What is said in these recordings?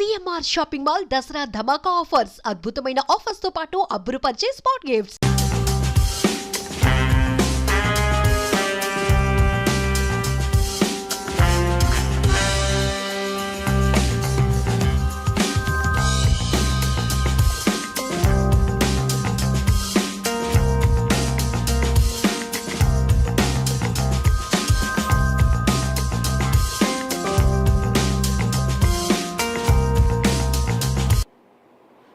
CMR shopping mall Dasara ధమాకా offers అద్భుతమైన offers తో పాటు అబ్బురుపరిచే స్పాట్ గిఫ్ట్స్.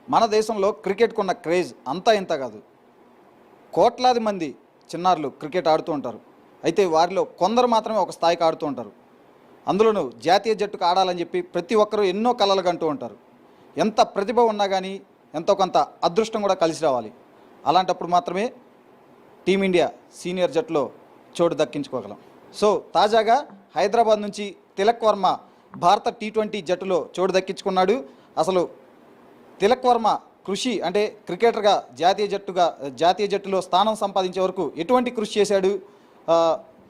మన దేశంలో క్రికెట్కు ఉన్న క్రేజ్ అంతా ఇంత కాదు. కోట్లాది మంది చిన్నారులు క్రికెట్ ఆడుతూ ఉంటారు. అయితే వారిలో కొందరు మాత్రమే ఒక స్థాయికి ఆడుతూ ఉంటారు. అందులోనూ జాతీయ జట్టుకు ఆడాలని చెప్పి ప్రతి ఒక్కరూ ఎన్నో కలలు కంటూ ఉంటారు. ఎంత ప్రతిభ ఉన్నా కానీ ఎంతో కొంత అదృష్టం కూడా కలిసి రావాలి. అలాంటప్పుడు మాత్రమే టీమిండియా సీనియర్ జట్టులో చోటు దక్కించుకోగలం. సో తాజాగా హైదరాబాద్ నుంచి తిలక్ వర్మ భారత టీ20 జట్టులో చోటు దక్కించుకున్నాడు. అసలు తిలక్ వర్మ కృషి అంటే క్రికెటర్గా జాతీయ జట్టులో స్థానం సంపాదించే వరకు ఎటువంటి కృషి చేశాడు,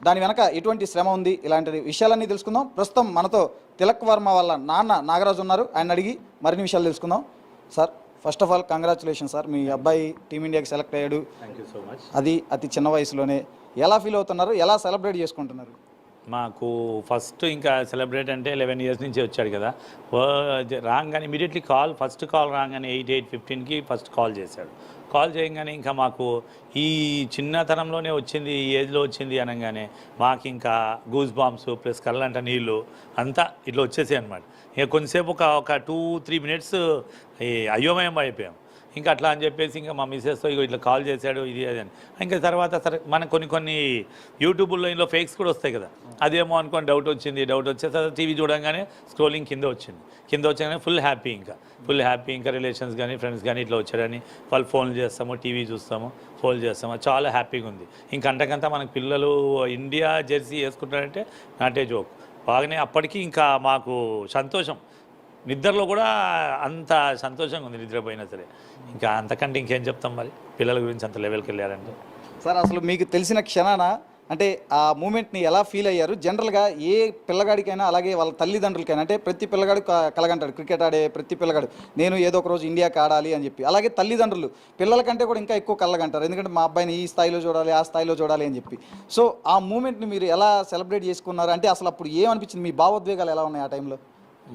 దాని వెనక ఎటువంటి శ్రమ ఉంది, ఇలాంటి విషయాలన్నీ తెలుసుకుందాం. ప్రస్తుతం మనతో తిలక్ వర్మ వాళ్ళ నాన్న నాగరాజు ఉన్నారు. ఆయన అడిగి మరిన్ని విషయాలు తెలుసుకుందాం. Sir, first of all congratulation sir, మీ అబ్బాయి టీమిండియాకి సెలెక్ట్ అయ్యాడు. Thank you so much. అది అతి చిన్న వయసులోనే. ఎలా ఫీల్ అవుతున్నారు, ఎలా సెలబ్రేట్ చేసుకుంటున్నారు? మాకు ఫస్ట్ ఇంకా సెలబ్రేట్ అంటే 11 ఇయర్స్ నుంచి వచ్చాడు కదా, రాగానే ఇమీడియట్లీ ఫస్ట్ కాల్ రాగానే 8:15కి ఫస్ట్ కాల్ చేశాడు. కాల్ చేయగానే ఇంకా మాకు ఈ చిన్నతనంలోనే వచ్చింది, ఈ ఏజ్లో వచ్చింది అనగానే మాకు ఇంకా గూస్ బాంబ్స్ ప్లస్ కళ్ళంట నీళ్ళు అంతా ఇట్లా వచ్చేసాయి అనమాట. ఇక కొంతసేపు ఒక 2-3 మినిట్స్ అయోమయం అయిపోయాం. ఇంకా అట్లా అని చెప్పేసి ఇంకా మా మిస్సెస్తో ఇట్లా కాల్ చేశాడు ఇది అది అని. ఇంకా తర్వాత సరే మనకు కొన్ని యూట్యూబ్లో ఇందులో ఫేక్స్ కూడా వస్తాయి కదా, అదేమో అనుకోని డౌట్ వచ్చేసి టీవీ చూడంగానే స్క్రోలింగ్ కింద వచ్చాగానే ఫుల్ హ్యాపీ ఇంకా రిలేషన్స్ కానీ ఫ్రెండ్స్ కానీ ఇట్లా వచ్చాడని వాళ్ళు ఫోన్లు చేస్తాము, టీవీ చూస్తాము, ఫోన్ చేస్తాము, చాలా హ్యాపీగా ఉంది. ఇంకా అంతకంతా మనకు పిల్లలు ఇండియా జెర్సీ వేసుకుంటారంటే నాటే జోక్ బాగానే. అప్పటికి ఇంకా మాకు సంతోషం, నిద్రలో కూడా అంత సంతోషంగా ఉంది నిద్రపోయినా సరే. ఇంకా అంతకంటే ఇంకేం చెప్తాం మరి, పిల్లల గురించి అంత లెవెల్కి వెళ్ళారంటే. సార్, అసలు మీకు తెలిసిన క్షణాన అంటే ఆ మూమెంట్ని ఎలా ఫీల్ అయ్యారు? జనరల్గా ఏ పిల్లగాడికైనా అలాగే వాళ్ళ తల్లిదండ్రులకైనా, అంటే ప్రతి పిల్లగాడు కలగంటాడు, క్రికెట్ ఆడే ప్రతి పిల్లగాడు నేను ఏదో ఒక రోజు ఇండియాకి ఆడాలి అని చెప్పి. అలాగే తల్లిదండ్రులు పిల్లలకంటే కూడా ఇంకా ఎక్కువ కలగంటారు, ఎందుకంటే మా అబ్బాయిని ఈ స్థాయిలో చూడాలి, ఆ స్థాయిలో చూడాలి అని చెప్పి. సో ఆ మూమెంట్ని మీరు ఎలా సెలబ్రేట్ చేసుకున్నారు? అంటే అసలు అప్పుడు ఏమనిపించింది, మీ భావోద్వేగాలు ఎలా ఉన్నాయి ఆ టైంలో?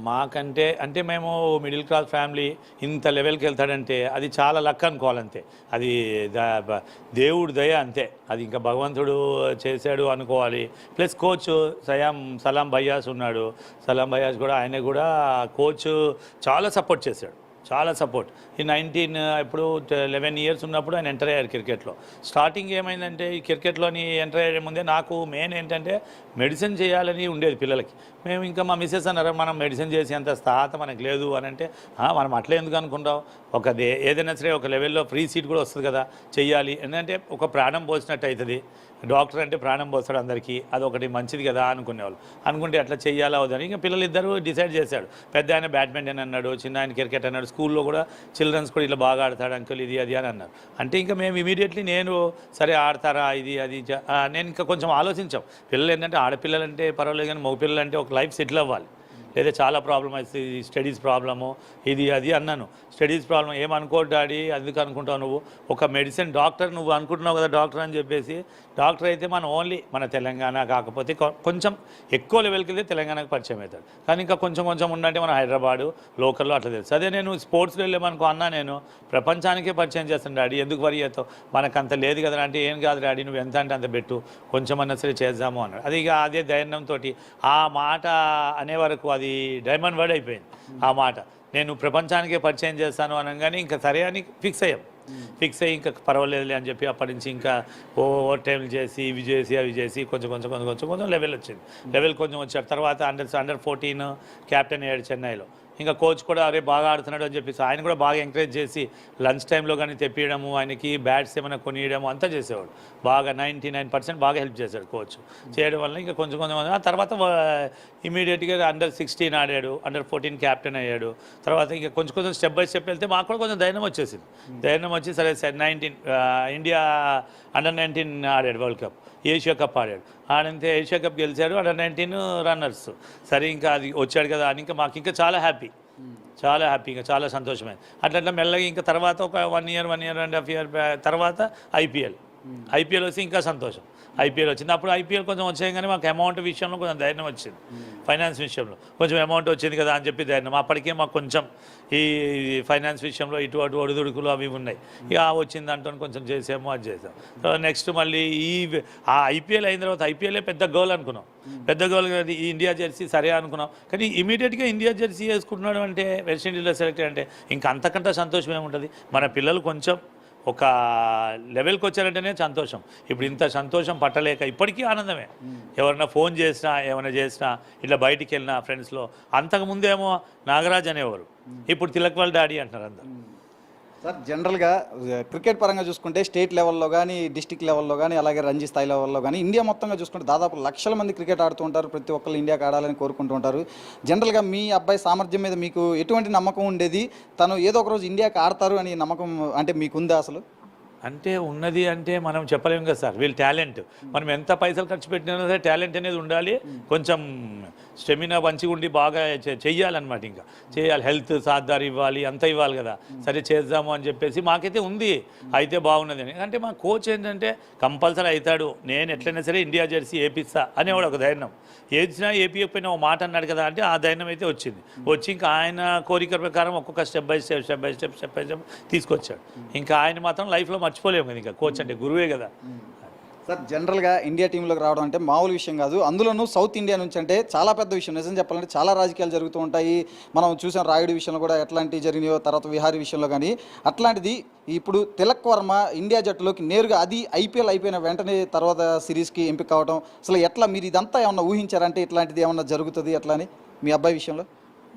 మాకంటే అంటే మేము మిడిల్ క్లాస్ ఫ్యామిలీ, ఇంత లెవెల్కి వెళ్తాడంటే అది చాలా లక్ అనుకోవాలంతే. అది దేవుడు దయ అంతే, అది ఇంకా భగవంతుడు చేశాడు అనుకోవాలి. ప్లస్ కోచ్ సలాం భయ్యాస్ ఉన్నాడు. సలాం భయ్యాస్ కూడా ఆయన కూడా కోచ్ చాలా సపోర్ట్ చేశాడు, చాలా సపోర్ట్. ఈ 11 ఇయర్స్ ఉన్నప్పుడు ఆయన ఎంటర్ అయ్యారు క్రికెట్లో. స్టార్టింగ్ ఏమైందంటే ఈ క్రికెట్లోని ఎంటర్ అయ్యే ముందే నాకు మెయిన్ ఏంటంటే మెడిసిన్ చేయాలని ఉండేది పిల్లలకి. మేము ఇంకా మా మిస్సెస్ అన్నారు, మనం మెడిసిన్ చేసి అంత స్థాత మనకు లేదు అని అంటే, మనం అట్లా ఎందుకు అనుకుంటాం, ఏదైనా సరే ఒక లెవెల్లో ఫ్రీ సీట్ కూడా వస్తుంది కదా, చెయ్యాలి. ఎందుకంటే ఒక ప్రాణం పోసినట్టు అవుతుంది, డాక్టర్ అంటే ప్రాణం పోస్తాడు అందరికీ, అదొకటి మంచిది కదా అనుకునేవాళ్ళు. అనుకుంటే అట్లా చెయ్యాలా అవుదని ఇంకా పిల్లలు ఇద్దరు డిసైడ్ చేశాడు. పెద్ద ఆయన బ్యాడ్మింటన్ అన్నాడు, చిన్న ఆయన క్రికెట్ అన్నాడు, స్కూల్లో కూడా చిల్డ్రన్స్ కూడా ఇట్లా బాగా ఆడతాడు అంకుల్ ఇది అది అని అన్నారు. అంటే ఇంకా మేము ఇమీడియట్లీ నేను సరే ఆడతారా ఇది అది నేను ఇంకా కొంచెం ఆలోచించాం. పిల్లలు ఏంటంటే ఆడపిల్లలు అంటే పర్వాలేదు కానీ మగపిల్లలు అంటే ఒక లైఫ్ సెటిల్ అవ్వాలి, లేదా చాలా ప్రాబ్లం అవుతుంది, స్టడీస్ ప్రాబ్లము ఇది అది అన్నాను. స్టడీస్ ప్రాబ్లం ఏమనుకో డాడీ, అందుకు అనుకుంటావు నువ్వు ఒక మెడిసిన్ డాక్టర్, నువ్వు అనుకుంటున్నావు కదా డాక్టర్ అని చెప్పేసి. డాక్టర్ అయితే మనం ఓన్లీ మన తెలంగాణ కాకపోతే కొంచెం ఎక్కువ లెవెల్కి వెళ్తే తెలంగాణకు పరిచయం అవుతాడు, కానీ ఇంకా కొంచెం ఉండంటే మన హైదరాబాదు లోకల్లో అట్లా తెలుసు. అదే నేను స్పోర్ట్స్లో వెళ్ళామనుకో అన్నా, నేను ప్రపంచానికే పరిచయం చేస్తాను డాడీ, ఎందుకు వరి అవుతావు, మనకు అంత లేదు కదా అంటే, ఏం కాదు డాడీ నువ్వు ఎంత అంటే అంత పెట్టు, కొంచెం అన్నా సరే చేద్దాము అన్నాడు. అది ఇక అదే ధైర్యంతో ఆ మాట అనే వరకు అది డైమండ్ వర్డ్ అయిపోయింది. ఆ మాట నేను ప్రపంచానికే పరిచయం చేస్తాను అనగానే ఇంకా సరే అని ఫిక్స్ అయ్యి ఇంకా పర్వాలేదులే అని చెప్పి అప్పటి నుంచి ఇంకా ఓవర్ టైంలు చేసి ఇవి చేసి అవి చేసి కొంచెం లెవెల్ వచ్చింది. లెవెల్ కొంచెం వచ్చాడు. తర్వాత అండర్ 14 క్యాప్టెన్ అయ్యాడు చెన్నైలో. ఇంకా కోచ్ కూడా అరే బాగా ఆడుతున్నాడు అని చెప్పేసి ఆయన కూడా బాగా ఎంకరేజ్ చేసి లంచ్ టైంలో కానీ తెప్పియడము, ఆయనకి బ్యాట్స్ ఏమైనా కొనియడము అంతా చేసేవాడు. బాగా 99% బాగా హెల్ప్ చేశాడు కోచ్. చేయడం వల్ల ఇంకా కొంచెం ఆ తర్వాత ఇమీడియట్గా అండర్ 16 ఆడాడు, అండర్ 14 క్యాప్టెన్ అయ్యాడు. తర్వాత ఇంకా కొంచెం స్టెప్ బై స్టెప్ వెళ్తే మాకు కూడా కొంచెం ధైర్యం వచ్చి సరే 19 ఇండియా అండర్ 19 ఆడాడు వరల్డ్ కప్, ఏషియా కప్ ఆడితే ఏషియా కప్ గెలిచాడు, అండర్ 19 రన్నర్స్. సరే ఇంకా అది వచ్చాడు కదా అని ఇంకా మాకు ఇంకా చాలా హ్యాపీ. చాలా హ్యాపీగా, చాలా సంతోషమైంది. అట్లా మెల్లగా ఇంకా తర్వాత ఒక 1 ఇయర్ 1.5 ఇయర్ తర్వాత ఐపీఎల్ వస్తే ఇంకా సంతోషం. ఐపీఎల్ వచ్చింది. అప్పుడు ఐపీఎల్ కొంచెం వచ్చాయి కానీ మాకు అమౌంట్ విషయంలో కొంచెం ధైర్యం వచ్చింది. ఫైనాన్స్ విషయంలో కొంచెం అమౌంట్ వచ్చింది కదా అని చెప్పి ధైర్యం. అప్పటికే మాకు కొంచెం ఈ ఫైనాన్స్ విషయంలో ఇటు అటు ఒడిదుడుకులు అవి ఉన్నాయి. ఇక వచ్చింది అంటూ కొంచెం చేసాము, అది చేసాము. నెక్స్ట్ మళ్ళీ ఆ ఐపీఎల్ అయిన తర్వాత ఐపీఎల్ పెద్ద గోల్ అనుకున్నాం. పెద్ద గోల్ ఈ ఇండియా జెర్సీ సరే అనుకున్నాం. కానీ ఇమీడియట్గా ఇండియా జెర్సీ వేసుకుంటున్నాడు అంటే, వెస్టిండీస్లో సెలెక్ట్ అంటే ఇంకా అంతకంటే సంతోషం ఏముంటుంది. మన పిల్లలు కొంచెం ఒక లెవెల్కి వచ్చారంటేనే సంతోషం. ఇప్పుడు ఇంత సంతోషం పట్టలేక ఇప్పటికీ ఆనందమే. ఎవరన్నా ఫోన్ చేసినా ఏమైనా చేసినా ఇట్లా బయటికి వెళ్ళినా ఫ్రెండ్స్లో, అంతకుముందేమో నాగరాజ్ అనేవారు, ఇప్పుడు తిలక్ వాళ్ళ డాడీ అంటున్నారు అందరు. సార్ జనరల్గా క్రికెట్ పరంగా చూసుకుంటే స్టేట్ లెవెల్లో కానీ, డిస్టిక్ లెవెల్లో కానీ, అలాగే రంజీ స్థాయి లెవెల్లో కానీ ఇండియా మొత్తంగా చూసుకుంటే దాదాపు లక్షల మంది క్రికెట్ ఆడుతూ ఉంటారు. ప్రతి ఒక్కరు ఇండియాకి ఆడాలని కోరుకుంటూ ఉంటారు. జనరల్గా మీ అబ్బాయి సామర్థ్యం మీద మీకు ఎటువంటి నమ్మకం ఉండేది? తను ఏదో ఒక రోజు ఇండియాకి ఆడతారు అని నమ్మకం అంటే మీకుందా అసలు? అంటే ఉన్నది అంటే మనం చెప్పలేము కదా సార్. వీళ్ళు టాలెంట్, మనం ఎంత పైసలు ఖర్చు పెట్టినా సరే టాలెంట్ అనేది ఉండాలి. కొంచెం స్టెమినా మంచిగా ఉండి బాగా చెయ్యాలన్నమాట. ఇంకా చేయాలి, హెల్త్ సాధారి ఇవ్వాలి, అంతా ఇవ్వాలి కదా. సరే చేద్దాము అని చెప్పేసి మాకైతే ఉంది, అయితే బాగున్నది అని. అంటే మా కోచ్ ఏంటంటే కంపల్సరీ అవుతాడు, నేను ఎట్లయినా సరే ఇండియా జెర్సీ వేపిస్తా అనేవాడు ఒక ధైర్యం. ఏదిచ్చినా ఏపీయకపోయినా ఒక మాట అన్నాడు కదా అంటే ఆ ధైర్యం అయితే వచ్చింది. వచ్చి ఇంకా ఆయన కోరిక ప్రకారం ఒక్కొక్క స్టెప్ బై స్టెప్ తీసుకొచ్చాడు. ఇంకా ఆయన మాత్రం లైఫ్లో మర్చిపోలేము కదా. ఇంకా కోచ్ అంటే గురువే కదా. సార్ జనరల్గా ఇండియా టీంలోకి రావడం అంటే మామూలు విషయం కాదు. అందులోనూ సౌత్ ఇండియా నుంచి అంటే చాలా పెద్ద విషయం. నిజం చెప్పాలంటే చాలా రాజకీయాలు జరుగుతూ ఉంటాయి. మనం చూసాం రాయుడు విషయంలో కూడా ఎట్లాంటివి జరిగినాయో, తర్వాత విహారీ విషయంలో కానీ. అట్లాంటిది ఇప్పుడు తిలక్ వర్మ ఇండియా జట్టులోకి నేరుగా, అది ఐపీఎల్ అయిపోయిన వెంటనే తర్వాత సిరీస్కి ఎంపిక కావడం, అసలు ఎట్లా మీరు ఇదంతా ఏమన్నా ఊహించారంటే ఇట్లాంటిది ఏమన్నా జరుగుతుంది అట్లా అని మీ అబ్బాయి విషయంలో?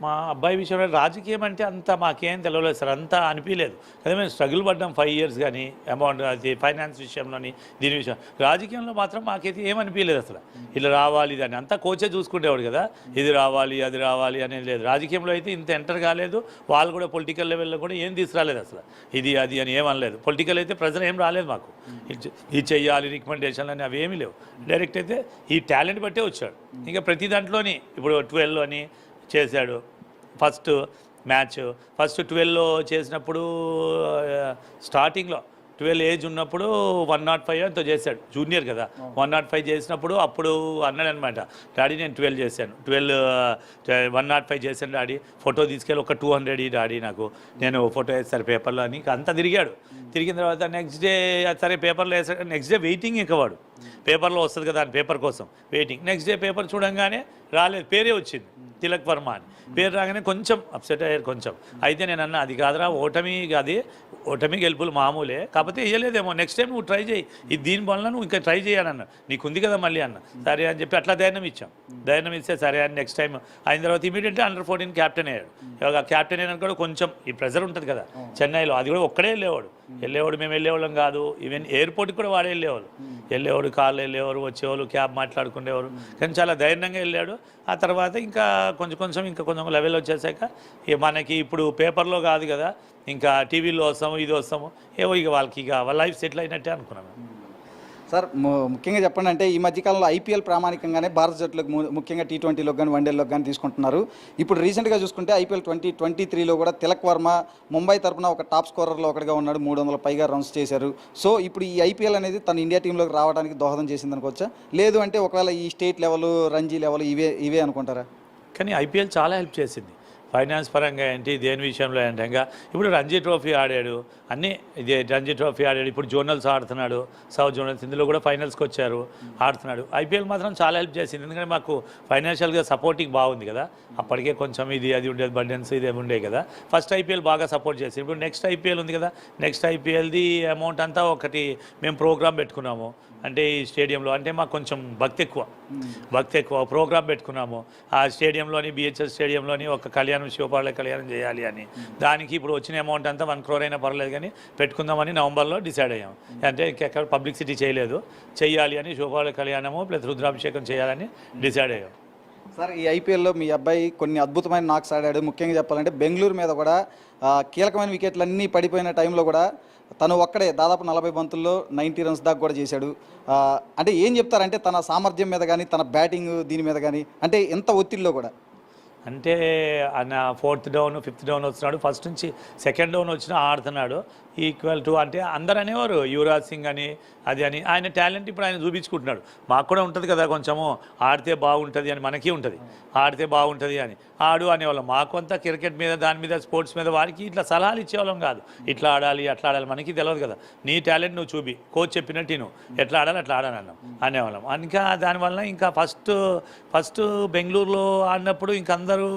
మా అబ్బాయి విషయంలో రాజకీయం అంటే అంత మాకేం తెలియలేదు సార్, అంతా అనిపించలేదు కదా. మేము స్ట్రగుల్ పడ్డాం 5 ఇయర్స్ కానీ అమౌంట్ అది ఫైనాన్స్ విషయంలోని దీని విషయం. రాజకీయంలో మాత్రం మాకైతే ఏమనిపించలేదు అసలు. ఇలా రావాలి దాన్ని అంతా కోచే చూసుకునేవాడు కదా, ఇది రావాలి అది రావాలి అనేది లేదు. రాజకీయంలో అయితే ఇంత ఎంటర్ కాలేదు. వాళ్ళు కూడా పొలిటికల్ లెవెల్లో కూడా ఏం తీసుకురాలేదు అసలు, ఇది అది అని ఏమనలేదు. పొలిటికల్ అయితే ప్రెజర్ ఏం రాలేదు మాకు, ఇది చెయ్యాలి రికమెండేషన్లు అని అవి ఏమీ లేవు. డైరెక్ట్ అయితే ఈ టాలెంట్ బట్టే వచ్చాడు. ఇంకా ప్రతి దాంట్లోని ఇప్పుడు 12 అని చేశాడు. ఫస్ట్ 12లో చేసినప్పుడు స్టార్టింగ్లో 12 ఏజ్ ఉన్నప్పుడు 105 ఎంతో చేశాడు, జూనియర్ కదా. 105 చేసినప్పుడు అప్పుడు అన్నాడు అనమాట, డాడీ నేను 12 చేశాను, 105 చేశాను డాడీ, ఫోటో తీసుకెళ్ళి ఒక 200 డాడీ నాకు, నేను ఫోటో వేస్తాను పేపర్లో అని. అంతా తిరిగాడు. తిరిగిన తర్వాత నెక్స్ట్ డే సరే పేపర్లో వేసాడు. నెక్స్ట్ డే వెయిటింగ్ ఇంకవాడు, పేపర్లో వస్తుంది కదా అని పేపర్ కోసం వెయిటింగ్. నెక్స్ట్ డే పేపర్ చూడంగానే రాలేదు, పేరే వచ్చింది తిలక్ వర్మ అని. పేరు రాగానే కొంచెం అప్సెట్ అయ్యారు కొంచెం. అయితే నేను అన్నా అది కాదురా, ఓటమి గెలుపులు మామూలే, కాకపోతే వేయలేదేమో, నెక్స్ట్ టైం నువ్వు ట్రై చేయి, ఇది దీని వల్ల నువ్వు ఇంకా ట్రై చేయాలన్న, నీకు ఉంది కదా మళ్ళీ అన్న. సరే అని చెప్పి అట్లా ధైర్యం ఇచ్చాం. ధైర్యం ఇస్తే సరే అని నెక్స్ట్ టైం అయిన తర్వాత ఇమీడియట్లీ అండర్-14 క్యాప్టెన్ అయ్యాడు. ఇవాళ క్యాప్టెన్ అయినా కూడా కొంచెం ఈ ప్రెజర్ ఉంటుంది కదా చెన్నైలో, అది కూడా ఒక్కడే వెళ్ళేవాడు. మేము వెళ్ళేవాళ్ళం కాదు, ఈవెన్ ఎయిర్పోర్ట్కి కూడా వాడే వెళ్ళేవాడు, కార్లో వెళ్ళేవారు, వచ్చేవాళ్ళు, క్యాబ్ మాట్లాడుకునేవారు. కానీ చాలా ధైర్యంగా వెళ్ళాడు. ఆ తర్వాత ఇంకా కొంచెం లెవెల్ వచ్చేసాక మనకి ఇప్పుడు పేపర్లో కాదు కదా, ఇంకా టీవీలో వస్తాము, ఇది వస్తాము, ఏవో ఇక వాళ్ళకి వాళ్ళ లైఫ్ సెటిల్ అయినట్టే అనుకున్నాను. సార్ ముఖ్యంగా చెప్పండి అంటే ఈ మధ్యకాలంలో ఐపీఎల్ ప్రామాణికంగానే భారత జట్టులకు ముఖ్యంగా T20లో కానీ వన్డేలకు కానీ తీసుకుంటున్నారు. ఇప్పుడు రీసెంట్గా చూసుకుంటే ఐపీఎల్ 2023లో కూడా తిలక్ వర్మ ముంబై తరఫున ఒక టాప్ స్కోరర్లో ఒకటిగా ఉన్నాడు, 300 పైగా రన్స్ చేశారు. సో ఇప్పుడు ఈ ఐపీఎల్ అనేది తన ఇండియా టీంలోకి రావడానికి దోహదం చేసింది అనుకోవచ్చా? లేదు అంటే ఒకవేళ ఈ స్టేట్ లెవెల్, రంజీ లెవెల్ ఇవే అనుకుంటారా? కానీ ఐపీఎల్ చాలా హెల్ప్ చేసింది ఫైనాన్స్ పరంగా ఏంటి, దేని విషయంలో ఏంటి. ఇంకా ఇప్పుడు రంజీ ట్రోఫీ ఆడాడు, అన్నీ ఇదే రంజీ ట్రోఫీ ఆడాడు, ఇప్పుడు జోనల్స్ ఆడుతున్నాడు, సౌత్ జోనల్స్, ఇందులో కూడా ఫైనల్స్కి వచ్చారు, ఆడుతున్నాడు. ఐపీఎల్ మాత్రం చాలా హెల్ప్ చేసింది, ఎందుకంటే మాకు ఫైనాన్షియల్గా సపోర్టింగ్ బాగుంది కదా. అప్పటికే కొంచెం అది ఉండేది, బర్డెన్స్ ఇది ఉండే కదా. ఫస్ట్ ఐపీఎల్ బాగా సపోర్ట్ చేసింది. ఇప్పుడు నెక్స్ట్ ఐపీఎల్ ఉంది కదా, నెక్స్ట్ ఐపీఎల్ది అమౌంట్ అంతా ఒకటి మేము ప్రోగ్రామ్ పెట్టుకున్నాము. అంటే ఈ స్టేడియంలో అంటే మాకు కొంచెం భక్తి ఎక్కువ ప్రోగ్రామ్ పెట్టుకున్నాము. ఆ స్టేడియంలోని BHS స్టేడియంలోని ఒక కళ్యాణం, శివపార్ల కళ్యాణం చేయాలి అని. దానికి ఇప్పుడు వచ్చిన అమౌంట్ అంతా 1 crore అయినా పర్లేదు కానీ పెట్టుకుందామని నవంబర్లో డిసైడ్ అయ్యాము. అంటే ఇంకెక్కడ పబ్లిసిటీ చేయాలి అని శివపార్ల కళ్యాణము ప్లస్ రుద్రాభిషేకం చేయాలని డిసైడ్ అయ్యాం. సార్ ఈ ఐపీఎల్లో మీ అబ్బాయి కొన్ని అద్భుతమైన నాక్స్ ఆడాడు. ముఖ్యంగా చెప్పాలంటే బెంగళూరు మీద కూడా కీలకమైన వికెట్లన్నీ పడిపోయిన టైంలో కూడా తను ఒక్కడే దాదాపు 40 బంతుల్లో 90 runs దాకా కూడా చేశాడు. అంటే ఏం చెప్తారంటే తన సామర్థ్యం మీద కానీ, తన బ్యాటింగ్ దీని మీద కానీ, అంటే ఎంత ఒత్తిడిలో కూడా? అంటే ఆయన 4th డౌన్ 5th డౌన్ వస్తున్నాడు, ఫస్ట్ నుంచి 2nd డౌన్ వచ్చినా ఆడుతున్నాడు. ఈక్వల్ టు అంటే అందరు అనేవారు యువరాజ్ సింగ్ అని అది అని. ఆయన టాలెంట్ ఇప్పుడు ఆయన చూపించుకుంటున్నాడు. మాకు కూడా ఉంటుంది కదా కొంచెము, ఆడితే బాగుంటుంది అని మనకి ఉంటుంది, ఆడితే బాగుంటుంది అని ఆడు అనేవాళ్ళం. మాకు అంతా క్రికెట్ మీద దాని మీద స్పోర్ట్స్ మీద వారికి ఇట్లా సలహాలు ఇచ్చేవాళ్ళం కాదు. ఇట్లా ఆడాలి అట్లా ఆడాలి మనకి తెలియదు కదా, నీ టాలెంట్ నువ్వు చూపి, కోచ్ చెప్పినట్టు నువ్వు ఎట్లా ఆడాలి అట్లా ఆడాలి అన్నాం అనేవాళ్ళం. ఇంకా దానివల్ల ఇంకా ఫస్ట్ బెంగళూరులో ఆడినప్పుడు ఇంక అందరూ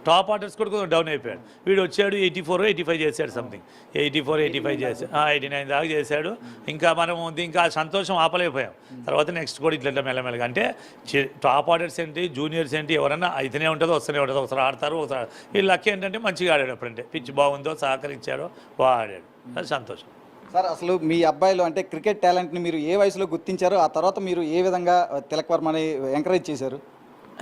టాప్ ఆర్డర్స్ కూడా కొంచెం డౌన్ అయిపోయాడు. వీడు వచ్చాడు 84 85 చేశాడు, సంథింగ్ 84 85 చేశాడు, 89 దాకా చేశాడు. ఇంకా మనం ఇంకా సంతోషం ఆపలేకపోయాం. తర్వాత నెక్స్ట్ కూడా ఇట్లా మెల్లమెల్లగా అంటే టాప్ ఆర్డర్స్ ఏంటి, జూనియర్స్ ఏంటి, ఎవరన్నా అయితేనే ఉంటుందో వస్తూనే ఉంటుంది. ఒకసారి ఆడతారు, ఒకసారి వీళ్ళు లక్ ఏంటంటే మంచిగా ఆడాడు. అప్పుడంటే పిచ్ బాగుందో సహకరించాడో బాగా ఆడాడు, అది సంతోషం. సార్ అసలు మీ అబ్బాయిలో అంటే క్రికెట్ టాలెంట్ని మీరు ఏ వయసులో గుర్తించారు, ఆ తర్వాత మీరు ఏ విధంగా తిలక్ వర్మని ఎంకరేజ్ చేశారు?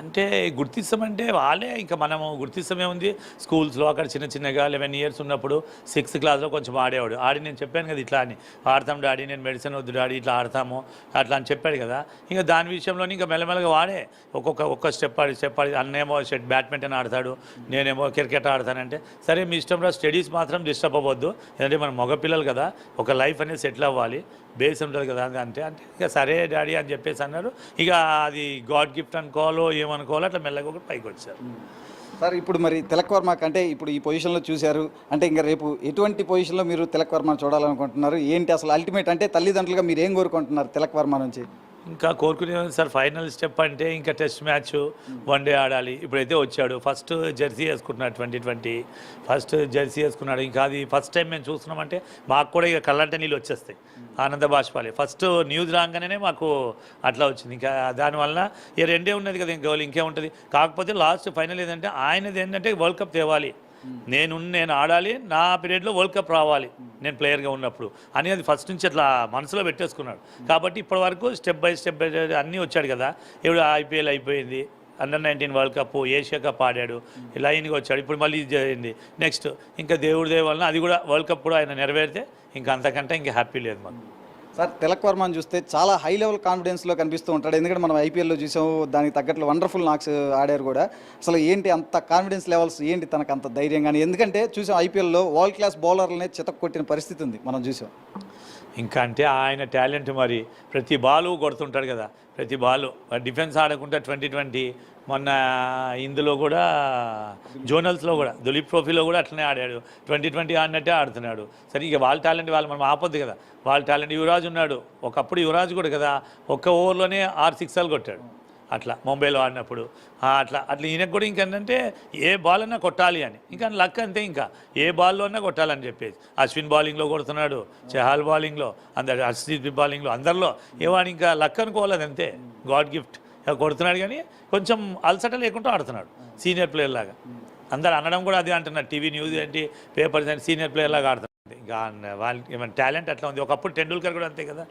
అంటే గుర్తిస్తామంటే వాళ్ళే, ఇంకా మనము గుర్తిస్తామే ఉంది. స్కూల్స్లో అక్కడ చిన్న చిన్నగా 11 years ఉన్నప్పుడు 6th క్లాస్లో కొంచెం ఆడేవాడు. ఆడి నేను చెప్పాను కదా ఇట్లా అని, ఆడతాం డాడీ, నేను మెడిసిన్ వద్దు డాడీ, ఇట్లా ఆడతాము అట్లా అని చెప్పాడు కదా. ఇంకా దాని విషయంలోనే ఇంకా మెల్లమెల్లగా వాడే ఒక్క స్టెప్ ఆడి అన్నేమో బ్యాడ్మింటన్ ఆడతాడు, నేనేమో క్రికెట్ ఆడతానంటే సరే మీ ఇష్టంలో స్టడీస్ మాత్రం డిస్టర్బ్ అవ్వద్దు, ఎందుకంటే మన మగపిల్లలు కదా, ఒక లైఫ్ అనేది సెటిల్ అవ్వాలి, బేస్ ఉంటుంది కదా అంటే ఇక సరే డాడీ అని చెప్పేసి అన్నారు. ఇక అది గాడ్ గిఫ్ట్ అనుకోవాలో ఏమనుకోవాలో అట్లా మెల్లగా ఒకటి పైకి వచ్చారు. సార్ ఇప్పుడు మరి తిలక్ వర్మ కంటే ఇప్పుడు ఈ పొజిషన్లో చూశారు అంటే ఇంకా రేపు ఎటువంటి పొజిషన్లో మీరు తిలక్ వర్మను చూడాలనుకుంటున్నారు ఏంటి అసలు అల్టిమేట్ అంటే తల్లిదండ్రులుగా మీరు ఏం కోరుకుంటున్నారు తిలక్ వర్మ నుంచి? ఇంకా కోరుకునే సార్ ఫైనల్ స్టెప్ అంటే ఇంకా టెస్ట్ మ్యాచ్ 1 డే ఆడాలి. ఇప్పుడైతే వచ్చాడు, ఫస్ట్ జెర్సీ వేసుకుంటున్నాడు, 2020 ఫస్ట్ జెర్సీ వేసుకున్నాడు. ఇంకా అది ఫస్ట్ టైం మేము చూస్తున్నామంటే మాకు కూడా ఇక కళ్ళంటే నీళ్ళు వచ్చేస్తాయి, ఆనంద బాష్పాలే. ఫస్ట్ న్యూస్ రాగానే మాకు అట్లా వచ్చింది. ఇంకా దానివల్ల ఇక 2 ఉన్నది కదా, ఇంకా ఇంకేముంటుంది. కాకపోతే లాస్ట్ ఫైనల్ ఏంటంటే ఆయనది ఏంటంటే వరల్డ్ కప్ తేవాలి, నేను ఆడాలి, నా పీరియడ్లో వరల్డ్ కప్ రావాలి నేను ప్లేయర్గా ఉన్నప్పుడు అనేది ఫస్ట్ నుంచి అట్లా మనసులో పెట్టేసుకున్నాడు. కాబట్టి ఇప్పటి వరకు స్టెప్ బై స్టెప్ అన్నీ వచ్చాడు కదా. ఇప్పుడు IPL అయిపోయింది, Under-19 world cup, Asia cup ఆడాడు, లైన్గా వచ్చాడు. ఇప్పుడు మళ్ళీ ఇది జరిగింది. నెక్స్ట్ ఇంకా దేవుడి దయ వలన అది కూడా వరల్డ్ కప్ కూడా ఆయన నెరవేరితే ఇంకా అంతకంటే ఇంకా హ్యాపీ లేదు మాకు. సార్ తిలక్ వర్మని చూస్తే చాలా హై లెవెల్ కాన్ఫిడెన్స్లో కనిపిస్తూ ఉంటాడు. ఎందుకంటే మనం IPLలో చూసాము, దానికి తగ్గట్లు వండర్ఫుల్ నాక్స్ ఆడారు కూడా. అసలు ఏంటి అంత కాన్ఫిడెన్స్ లెవెల్స్, ఏంటి తనకు అంత ధైర్యం కానీ? ఎందుకంటే చూసాం IPLలో వరల్డ్ క్లాస్ బౌలర్లనే చితక్ కొట్టిన పరిస్థితి ఉంది, మనం చూసాం. ఇంకా అంటే ఆయన టాలెంట్ మరి ప్రతి బాలు కొడుతుంటాడు కదా, ప్రతి బాలు. డిఫెన్స్ ఆడకుండా 2020 మొన్న ఇందులో కూడా జోనల్స్లో కూడా దులీప్ ట్రోఫీలో కూడా అట్లనే ఆడాడు, 2020 ఆడినట్టే ఆడుతున్నాడు. సరే ఇక వాళ్ళ టాలెంట్ వాళ్ళు మనం ఆపొద్దు కదా, వాళ్ళ టాలెంట్. యువరాజ్ ఉన్నాడు, ఒకప్పుడు యువరాజ్ కూడా కదా ఒక్క ఓవర్లోనే 6 సిక్సర్లు కొట్టాడు అట్లా ముంబైలో ఆడినప్పుడు. అట్లా ఈయనకు కూడా ఇంకేంటంటే ఏ బాల్ అన్నా కొట్టాలి అని, ఇంకా లక్ అంతే, ఇంకా ఏ బాల్లో అన్నా కొట్టాలని చెప్పేసి. అశ్విన్ బౌలింగ్లో కొడుతున్నాడు, చహాల్ బౌలింగ్లో, అందరు హర్షదీప్ బౌలింగ్లో, అందరిలో ఏవాడు ఇంకా లక్ అనుకోవాలి అంతే, గాడ్ గిఫ్ట్ కొడుతున్నాడు. కానీ కొంచెం అలసట లేకుండా ఆడుతున్నాడు సీనియర్ ప్లేయర్ లాగా. అందరు అనడం కూడా అది అంటున్నారు, టీవీ న్యూస్ ఏంటి, పేపర్స్ ఏంటి, సీనియర్ ప్లేయర్ లాగా ఆడుతున్నాడు. ఇంకా వాళ్ళకి ఏమైనా టాలెంట్ అట్లా ఉంది. ఒకప్పుడు టెండూల్కర్ కూడా అంతే కదా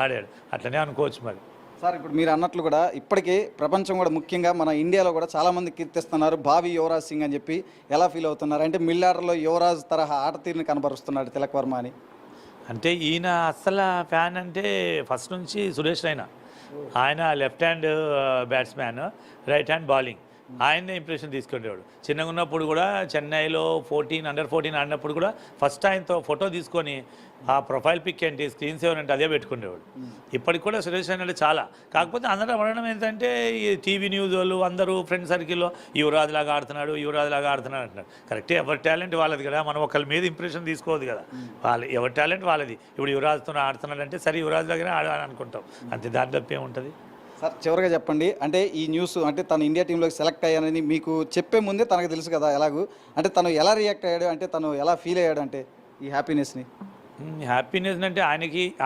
ఆడాడు, అట్లనే అనుకోవచ్చు మరి. సార్ ఇప్పుడు మీరు అన్నట్లు కూడా ఇప్పటికీ ప్రపంచం కూడా ముఖ్యంగా మన ఇండియాలో కూడా చాలామంది కీర్తిస్తున్నారు భావి యువరాజ్ సింగ్ అని చెప్పి. ఎలా ఫీల్ అవుతున్నారు అంటే మిడిల్ ఆర్డర్లో యువరాజ్ తరహా ఆట తీరుని కనబరుస్తున్నాడు తిలక్ వర్మ అని? అంటే ఈయన అస్సలు ఫ్యాన్ అంటే ఫస్ట్ నుంచి సురేష్ రైనా. ఆయన left hand batsman, right hand bowling. ఆయన్నే ఇంప్రెషన్ తీసుకునేవాడు. చిన్నగా ఉన్నప్పుడు కూడా చెన్నైలో Under-14 ఆడినప్పుడు కూడా ఫస్ట్ ఆయనతో ఫోటో తీసుకొని ఆ ప్రొఫైల్ పిక్ ఏంటి, స్క్రీన్ సేవర్ అంటే అదే పెట్టుకునేవాడు. ఇప్పటికి కూడా సురేష్ రైనా అంటే చాలా. కాకపోతే అందరూ అనడం ఏంటంటే ఈ టీవీ న్యూస్ వాళ్ళు అందరూ ఫ్రెండ్ సర్కిల్లో యువరాజ్ లాగా ఆడుతున్నాడు అంటున్నారు. కరెక్టే, ఎవరి టాలెంట్ వాళ్ళది కదా, మనం ఒకరి మీద ఇంప్రెషన్ తీసుకోవద్దు కదా. ఎవరి టాలెంట్ వాళ్ళది. ఇప్పుడు యువరాజ్తో ఆడుతున్నాడు అంటే సరే యువరాజ్ లాగానే ఆడాలని అనుకుంటాం అంతే, దాని తప్ప ఏముంటుంది. సార్ చివరిగా చెప్పండి, అంటే ఈ న్యూస్ అంటే తను ఇండియా టీంలోకి సెలెక్ట్ అయ్యానని మీకు చెప్పే ముందే తనకు తెలుసు కదా ఎలాగూ, అంటే తను ఎలా రియాక్ట్ అయ్యాడు, అంటే తను ఎలా ఫీల్ అయ్యాడు అంటే ఈ హ్యాపీనెస్ని? హ్యాపీనెస్ అంటే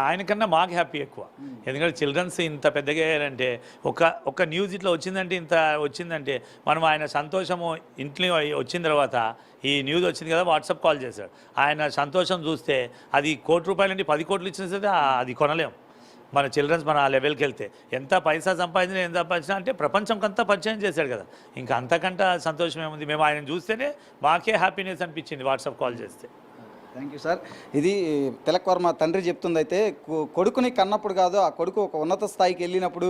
ఆయనకన్నా మాకు హ్యాపీ ఎక్కువ. ఎందుకంటే చిల్డ్రన్స్ ఇంత పెద్దగా అయ్యారంటే ఒక న్యూస్ ఇట్లా వచ్చిందంటే మనం ఆయన సంతోషము ఇంట్లో వచ్చిన తర్వాత ఈ న్యూస్ వచ్చింది కదా వాట్సాప్ కాల్ చేశాడు. ఆయన సంతోషం చూస్తే అది ₹1 కోటి అంటే 10 కోట్లు ఇచ్చిన సరే అది కొనలేం. మన చిల్డ్రన్స్ మన ఆ లెవెల్కి వెళ్తే ఎంత పైసా సంపాదించినా ఎంత సంపాదించినా అంటే ప్రపంచంకంతా పరిచయం చేశాడు కదా, ఇంకా అంతకంటే సంతోషం ఏముంది. మేము ఆయన చూస్తేనే మాకే హ్యాపీనెస్ అనిపించింది వాట్సాప్ కాల్ చేస్తే. Thank you sir. ఇది తిలక్ వర్మ తండ్రి చెప్తుంది అయితే కొడుకుని కన్నప్పుడు కాదు, ఆ కొడుకు ఒక ఉన్నత స్థాయికి వెళ్ళినప్పుడు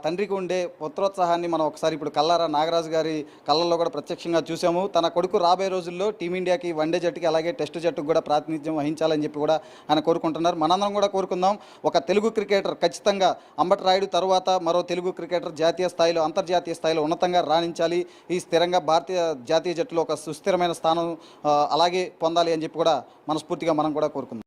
తండ్రికి ఉండే పుత్రోత్సాహాన్ని మనం ఒకసారి ఇప్పుడు కల్లారా నాగరాజు గారి కళ్ళల్లో కూడా ప్రత్యక్షంగా చూసాము. తన కొడుకు రాబోయే రోజుల్లో టీమిండియాకి వన్డే జట్టుకి అలాగే టెస్ట్ జట్టుకు కూడా ప్రాతినిధ్యం వహించాలని చెప్పి కూడా ఆయన కోరుకుంటున్నారు. మనందరం కూడా కోరుకుందాం ఒక తెలుగు క్రికెటర్ ఖచ్చితంగా అంబటి రాయుడు తర్వాత మరో తెలుగు క్రికెటర్ జాతీయ స్థాయిలో అంతర్జాతీయ స్థాయిలో ఉన్నతంగా రాణించాలి, ఈ స్థిరంగా భారతీయ జాతీయ జట్టులో ఒక సుస్థిరమైన స్థానం అలాగే పొందాలి అని చెప్పి కూడా మనస్ఫూర్తిగా మనం కూడా కోరుకుందాం.